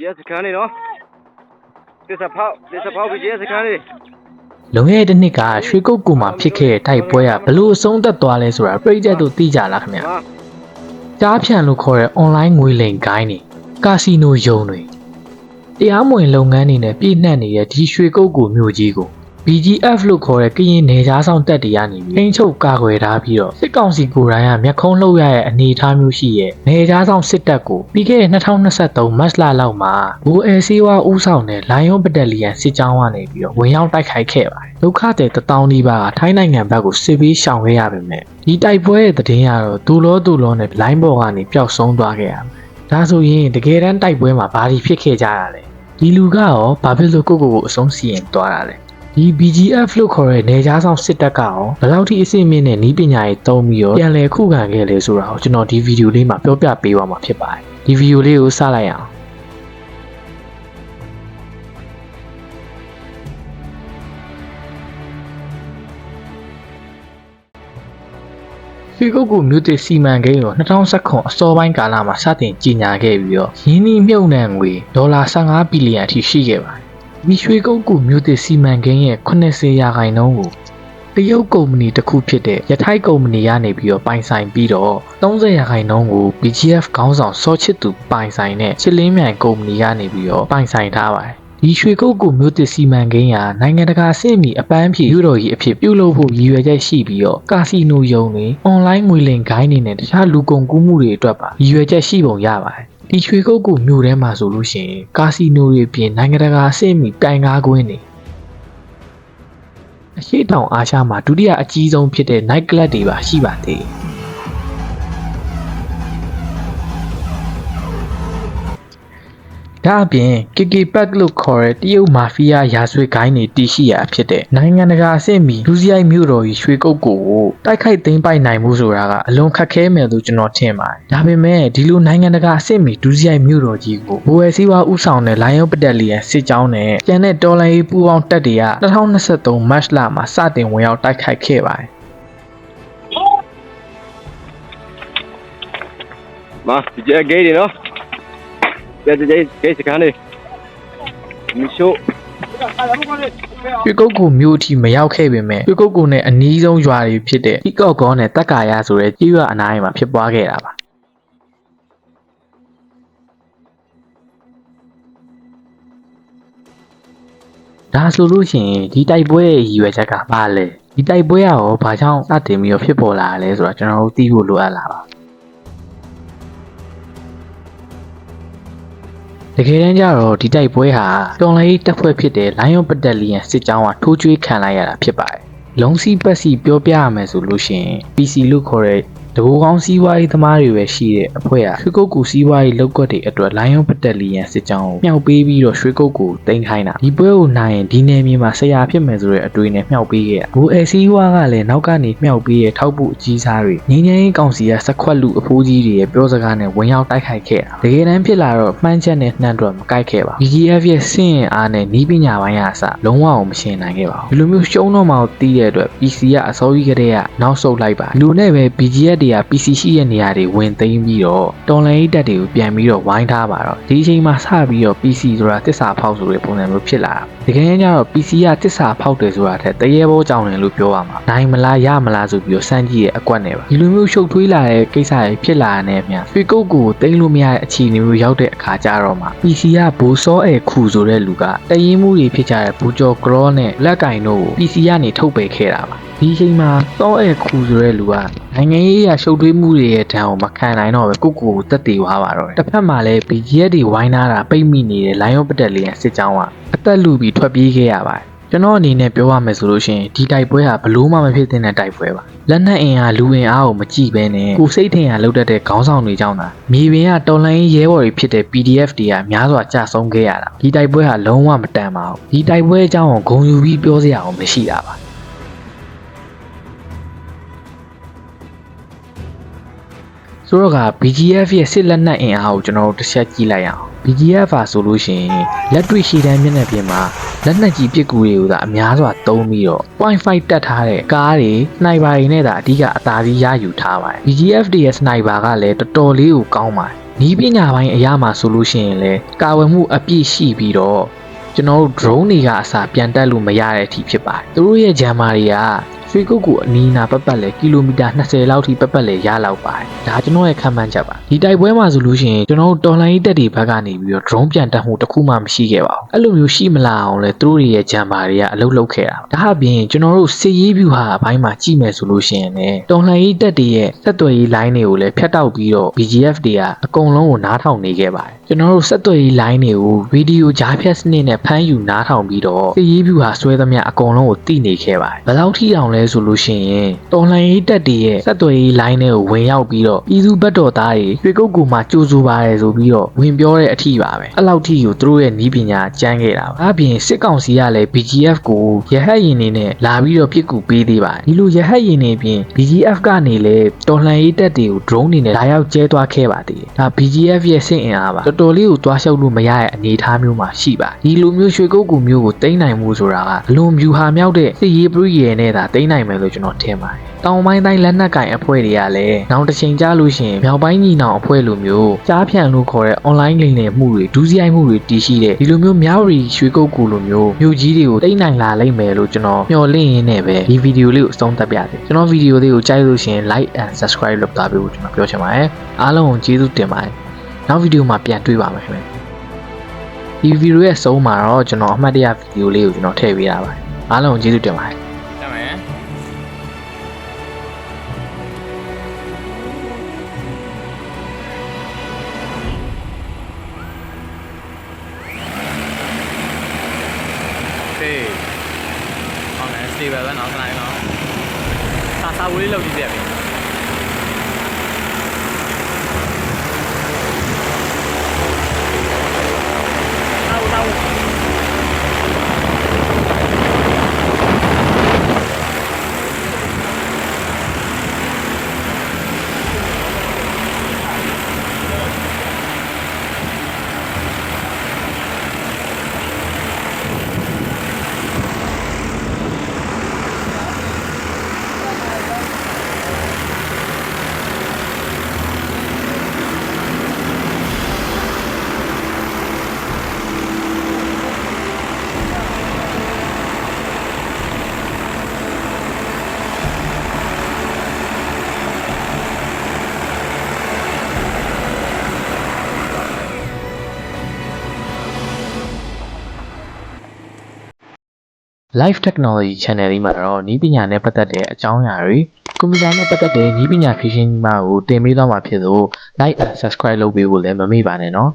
Yes, can it, no? This a pow, yes, can it? လုံရဲ့တစ်နှစ်ကရွှေကုတ်ကူမှာဖြစ်ခဲ့တဲ့တိုက်ပွဲကဘလို့အဆုံးသက်သွားလဲဆိုတာပြည်သက်တို့သိကြလားခင်ဗျာကြားဖြန့်လို့ခေါ်တဲ့ online ငွေလိမ်ဂိုင်းတွေကာစီနိုယုံတွေတရားမဝင်လုပ်ငန်းတွေနဲ့ပြည့်နှက်နေတဲ့ဒီရွှေကုတ်ကူမြို့ကြီးကို BGF လို့ခေါ်တဲ့ကရင်နယ်ခြားဆောင်တပ်တွေကနေပြီးအင်းချုပ်ကာကွယ်ထားပြီးတော့စစ်ကောင်စီကိုယ်တိုင်ကမျက်ခုံးလှုပ်ရတဲ့အနေအထားမျိုးရှိရဲ့နယ်ခြားဆောင်စစ်တပ်ကိုပြီးခဲ့တဲ့2023မတ်လလောက်မှာ OLC ဝါဦးဆောင်တဲ့လိုင်ယွန်ဘက်တလီယန်စစ်ကြောင်းကနေပြီးတော့ဝင်ရောက်တိုက်ခိုက်ခဲ့ပါတယ်ဒုက္ခတဲ့1000နီးပါးကထိုင်းနိုင်ငံဘက်ကိုစစ်ပြီးရှောင်ခဲ့ရပါမယ်ဒီတိုက်ပွဲရဲ့သတင်းကတော့ဒူလောနဲ့လိုင်းပေါ်ကနေပျောက်ဆုံးသွားခဲ့ရမယ်ဒါဆိုရင်တကယ်တမ်းတိုက်ပွဲမှာဘာတွေဖြစ်ခဲ့ကြတာလဲဒီလူကရောဘာဖြစ်လို့ကိုအဆုံးစီရင်သွားတာလဲဒီ BGF လို့ခေါ်တဲ့နေကြားဆောင်စစ်တပ်ကရောဘယ်လောက်ထိအဆင့်မြင့်တဲ့နည်းပညာရေးသုံးပြီးတော့ပြန်လည်ခုခံခဲ့လဲဆိုတာကိုကျွန်တော်ဒီဗီဒီယိုလေးမှာပြောပြပေးသွားမှာဖြစ်ပါတယ်ဒီဗီဒီယိုလေးကိုစလိုက်အောင်ရွှေကုတ်ကူမြို့သစ်စီမံကိန်းကို2019အစောပိုင်းကာလမှာစတင်ကြီးညာခဲ့ပြီးတော့ရင်းနှီးမြှုပ်နှံငွေဒေါ်လာ15ဘီလီယံအထိရှိခဲ့ပါတယ်ဒီရွှေကုတ်ကူမြို့သစ်စီမံကိန်းရဲ့80%ကိုတရုတ်ကုမ္ပဏီတစ်ခုဖြစ်တဲ့ရထိုက်ကုမ္ပဏီကနေပြီးတော့ပိုင်ဆိုင်ပြီးတော့30%ကို BGF ခေါင်းဆောင်စောချစ်သူပိုင်ဆိုင်တဲ့ချစ်လင်းမြိုင်ကုမ္ပဏီကနေပြီးတော့ပိုင်ဆိုင်ထားပါတယ်ဒီရွှေကုတ်ကူမြို့သစ်စီမံကိန်းဟာနိုင်ငံတကာအဆင့်မီအပန်းဖြေယူတော်ကြီးအဖြစ်ပြုလုပ်ဖို့ရည်ရွယ်ချက်ရှိပြီးတော့ကာစီနိုယုံတွေ online ငွေလိမ်ဂိုင်းတွေနဲ့တခြားလူကုန်ကူးမှုတွေအတွက်ပါရည်ရွယ်ချက်ရှိပုံရပါတယ်ဒီရွှေကုတ်ကူမြို့ထဲမှာဆိုလို့ရှိရင်ကာစီနိုတွေပြင်နိုင်ငံတကာအဆင့်မီတိုင်ကားကွင်းတွေအရှိတောင်အာရှမှာဒုတိယအကြီးဆုံးဖြစ်တဲ့ night club တွေပါရှိပါသေးတယ်ဒါအပြင် KK Pack လို့ခေါ်တဲ့တရုတ်မာဖီးယားရာဇဝတ်ဂိုင်းတွေတည်ရှိရာဖြစ်တဲ့နိုင်ငံတကာအဆင့်မီလူစရိုက်မြို့တော်ကြီးရွှေကုတ်ကိုတိုက်ခိုက်သိမ်းပိုက်နိုင်မှုဆိုတာကအလွန်ခက်ခဲမယ်လို့ကျွန်တော်ထင်ပါတယ်။ဒါပေမဲ့ဒီလိုနိုင်ငံတကာအဆင့်မီလူစရိုက်မြို့တော်ကြီးကို OLC ဝါဦးဆောင်တဲ့လိုင်ယွန်ဘက်တလီယန်စစ်ကြောင်းနဲ့ကျန်တဲ့တော်လှန်ရေးပူးပေါင်းတပ်တွေက2023မတ်လမှာစတင်ဝင်ရောက်တိုက်ခိုက်ခဲ့ပါတယ်။ Ma, you get it, no? Yes, can it? Micho. ရွှေကုတ်ကူမြို့အထိမရောက်ခဲ့ပေမဲ့ရွှေကုတ်ကူနဲ့အနီးဆုံးရွာတွေဖြစ်တဲ့တိကော့ကောနဲ့တက်ကာရဆိုတဲ့ကြီးရွာအနားမှာဖြစ်ပွားခဲ့တာပါဒါဆိုလို့ရှိရင်ဒီတိုက်ပွဲရဲ့ရည်ရွယ်ချက်ကဘာလဲဒီတိုက်ပွဲရောဘာကြောင့်စတင်ပြီးတော့ဖြစ်ပေါ်လာလဲဆိုတော့ကျွန်တော်တို့သိဖို့လိုအပ်လာပါတကယ်တမ်းကျတော့ဒီတိုက်ပွဲဟာတော်လှန်ရေးတပ်ဖွဲ့ဖြစ်တဲ့လိုင်ယွန်ဘက်တလီယန်စစ်ကြောင်းကထိုးကျွေးခံလိုက်ရတာဖြစ်ပါတယ်။လုံစီပတ်စီပြောပြရမယ်ဆိုလို့ရှိရင် PC လို့ခေါ်တဲ့တဘူကောင်းစီးပွားရေးသမားတွေပဲရှိတဲ့အဖွဲ့ဟာရွှေကုတ်ကူစီးပွားရေးလောက်ကွက်တွေအတွက်လိုင်ယွန်ဘက်တလီယန်စစ်ကြောင်းကိုမြှောက်ပေးပြီးတော့ရွှေကုတ်ကူတင်ခိုင်းတာဒီပွဲကိုနိုင်ရင်ဒီနယ်မြေမှာဆရာဖြစ်မယ်ဆိုတဲ့အတွေးနဲ့မြှောက်ပေးခဲ့တာဘူအဲစီးဝါကလည်းနောက်ကနေမြှောက်ပေးတဲ့ထောက်ပူအကြီးစားတွေငင်းငင်းရေးကောင်စီကစက်ခွက်လူအဖိုးကြီးတွေရဲ့ပြောစကားနဲ့ဝင်ရောက်တိုက်ခိုက်ခဲ့တာတကယ်တမ်းဖြစ်လာတော့မှန်းချက်နဲ့နှမ်းတော့မကိုက်ခဲ့ပါ BGF ရဲ့စင့်အားနဲ့နီးပညာပိုင်းအစလုံးဝမရှင်းနိုင်ခဲ့ပါဘူးဒီလိုမျိုးရှုံးတော့မှတီးတဲ့အတွက် PC ကအစောကြီးကတည်းကနောက်ဆုတ်လိုက်ပါလူနဲ့ပဲ BGF တွေက PC ရှိတဲ့နေရာတွေဝင်သိမ်းပြီးတော့တော်လှန်ရေးတပ်တွေကိုပြန်ပြီးတော့ဝိုင်းထားပါတော့ဒီအချိန်မှာစပြီးတော့ PC ဆိုတာတစ္ဆာဖောက်ဆိုတဲ့ပုံစံမျိုးဖြစ်လာတာတကယ်ကျတော့ PC ကတစ္ဆာဖောက်တယ်ဆိုတာထက်တရေဘောကြောင်တယ်လို့ပြောရမှာနိုင်မလားရမလားဆိုပြီးတော့စမ်းကြည့်ရဲ့အကွက်နဲ့ပါဒီလိုမျိုးရှုပ်ထွေးလာတဲ့ကိစ္စတွေဖြစ်လာတဲ့မြတ်ရွှေကုတ်ကိုသိမ်းလို့မရတဲ့အခြေအနေမျိုးရောက်တဲ့အခါကျတော့မှ PC ကဘိုးစောအဲခူဆိုတဲ့လူကတရင်မှုတွေဖြစ်ကြတဲ့ဘူကျော်ကရောနဲ့လက်ကင်တို့ကို PC ကနေထုတ်ပယ်ခဲ့တာပါဒီအချိန်မှာစောအဲခူဆိုတဲ့လူကနိုင်ငံရေးအရရှုပ်ထွေးမှုတွေရဲ့တံကိုမခံနိုင်တော့ပဲကိုတက်တည်သွားပါတော့တယ်တစ်ဖက်မှာလည်း BGF တွေဝိုင်းနာတာပိတ်မိနေတဲ့လိုင်ယွန်ဘက်တလီယန်စစ်ကြောင်းကအသက်လူပြီးထွက်ပြေးခဲ့ရပါတယ်ကျွန်တော်အနေနဲ့ပြောရမယ်ဆိုလို့ရှိရင်ဒီတိုက်ပွဲဟာဘလို့မှမဖြစ်သင့်တဲ့တိုက်ပွဲပါလက်နက်အင်အားလူအင်အားကိုမကြည့်ဘဲနဲ့ကိုစိတ်ထင်ရလောက်တတ်တဲ့ခေါင်းဆောင်တွေကြောင့်သာမြေပြင်ကတော်လှန်ရေးရဲဘော်တွေဖြစ်တဲ့ PDF တွေကများစွာကြာဆုံးခဲ့ရတာဒီတိုက်ပွဲဟာလုံးဝမတန်ပါဘူးဒီတိုက်ပွဲအကြောင်းကိုဂုဏ်ယူပြီးပြောစရာအောင်မရှိတာပါဆိုတော့က BGF ရဲ့စစ်လက်နက်အင်အားကိုကျွန်တော်တို့တစ်ချက်ကြည့်လိုက်အောင် BGF ပါဆိုလို့ရှိရင်လက်တွေ့ရှည်တန်းမျက်နှာပြင်မှာလက်နက်ကြီးပစ်ကူတွေကိုသာအများစွာသုံးပြီးတော့ .5 တက်ထားတဲ့ကားတွေစနိုက်ပါတွေနဲ့သာအဓိကအသာစီးရယူထားပါတယ် BGF ရဲ့စနိုက်ပါကလည်းတော်တော်လေးကိုကောင်းပါတယ် နီးပညာပိုင်းအရာမှာဆိုလို့ရှိရင်လည်းကာဝယ်မှုအပြည့်ရှိပြီးတော့ကျွန်တော်တို့ drone တွေကအစားပြန်တက်လို့မရတဲ့အထိဖြစ်ပါတယ်သူတို့ရဲ့ဂျမ်မာတွေကရွှေကုတ်ကိုအနီးနာပတ်လဲကီလိုမီတာ20လောက်ထိပတ်လဲရလောက်ပါတယ်ဒါကျွန်တော်ရဲ့ခံမှန်းချက်ပါဒီတိုက်ပွဲမှာဆိုလို့ရှိရင်ကျွန်တော်တို့တော်လိုင်းရေးတက်တွေဘက်ကနေပြီးတော့ drone ပြန်တက်မှုတစ်ခုမှမရှိခဲ့ပါဘူးအဲ့လိုမျိုးရှိမလာအောင်လဲသူတို့ရဲ့ဂျမ်မာတွေကအလုပ်လုပ်ခဲ့တာဒါအပြင်ကျွန်တော်တို့စစ်ရေးဗျူဟာအပိုင်းမှာကြည့်မယ်ဆိုလို့ရှိရင်လည်းတော်လိုင်းရေးတက်တွေရဲ့ဆက်သွယ်ရေး line တွေကိုလည်းဖြတ်တောက်ပြီးတော့ BGF တွေကအကုန်လုံးကိုနားထောင်နေခဲ့ပါတယ်ကျွန်တော်တို့ဆက်သွယ်ရေး line တွေကိုဗီဒီယိုကြားဖြတ်စနစ်နဲ့ဖမ်းယူနားထောင်ပြီးတော့စစ်ရေးဗျူဟာဆွဲသမျှအကုန်လုံးကိုသိနေခဲ့ပါတယ်ဘယ်လောက်ထိအောင်လဲဆိုလို့ရှိရင်တော်လှန်ရေးတပ်တွေရဲ့ဆက်သွယ်ရေး line တွေကိုဝင်ရောက်ပြီးတော့ပြည်သူဘက်တော်သားတွေရွှေကုတ်ကူမှာကြိုးစိုးပါတယ်ဆိုပြီးတော့ဝင်ပြောတဲ့အထိပါပဲအဲ့လောက်ထိကိုသူတို့ရဲ့နီးပညာကျန်းခဲ့တာပါအပြင်စစ်ကောင်စီကလည်း BGF ကိုရဟတ်ရင်တွေနဲ့လာပြီးတော့ပြစ်ကူပေးသေးပါတယ်ဒီလိုရဟတ်ရင်တွေပြင် BGF ကနေလည်းတော်လှန်ရေးတပ်တွေကို drone တွေနဲ့လာရောက်ကျဲသွားခဲ့ပါသေးတယ်ဒါ BGF ရဲ့စစ်အင်အားပါတော်တော်လေးကိုတွားလျှောက်လို့မရတဲ့အနေအထားမျိုးမှာရှိပါဒီလိုမျိုးရွှေကုတ်ကူမျိုးကိုတိမ့်နိုင်မှုဆိုတာကအလွန်ဗျူဟာမြောက်တဲ့စစ်ရေးပရိယေနဲ့သာတိမ့်နိုင်မယ်လို့ကျွန်တော်ထင်ပါတယ်တောင်ပိုင်းတိုင်းလက်နက်ကင်အဖွဲ့တွေကလည်းနောက်တစ်ချိန်ကြာလို့ရှိရင်မြောက်ပိုင်းညီနောင်အဖွဲ့လိုမျိုးကြားဖြန့်လို့ခေါ်တဲ့ online လိမ်လည်မှုတွေဒူးစရိုက်မှုတွေတည်ရှိတဲ့ဒီလိုမျိုးမြောက်ရီရွှေကုတ်ကူလိုမျိုးမြို့ကြီးတွေကိုတိမ့်နိုင်လာလိမ့်မယ်လို့ကျွန်တော်မျှော်လင့်ရင်းနဲ့ပဲဒီဗီဒီယိုလေးကိုအဆုံးသတ်ပြတယ်ကျွန်တော်ဗီဒီယိုလေးကိုကြိုက်လို့ရှိရင် like and subscribe လုပ်သားပေးဖို့ကျွန်တော်ပြောချင်ပါတယ်အားလုံးကိုကျေးဇူးတင်ပါတယ်နောက်ဗီဒီယိုမှာပြန်တွေ့ပါမယ်ခင်ဗျဒီဗီဒီယိုရဲ့အဆုံးမှာတော့ကျွန်တော်အမှတ်တရဗီဒီယိုလေးကိုကျွန်တော်ထည့်ပေးတာပါအားလုံးကိုကျေးဇူးတင်ပါတယ်ဟုတ်တယ် stable ပဲเนาะခဏလေးเนาะစာဝေးလေးလောက်ကြည့်ပြပြီLife Technology Channel လေးမှာတော့နည်းပညာနဲ့ပတ်သက်တဲ့အကြောင်းအရာတွေကွန်ပျူတာနဲ့ပတ်သက်တဲ့နည်းပညာဖြည့်ရှင်းမှုကိုတင်ပေးသွားမှာဖြစ်လို့ like and subscribe လုပ်ပေးဖို့လည်းမမေ့ပါနဲ့နော်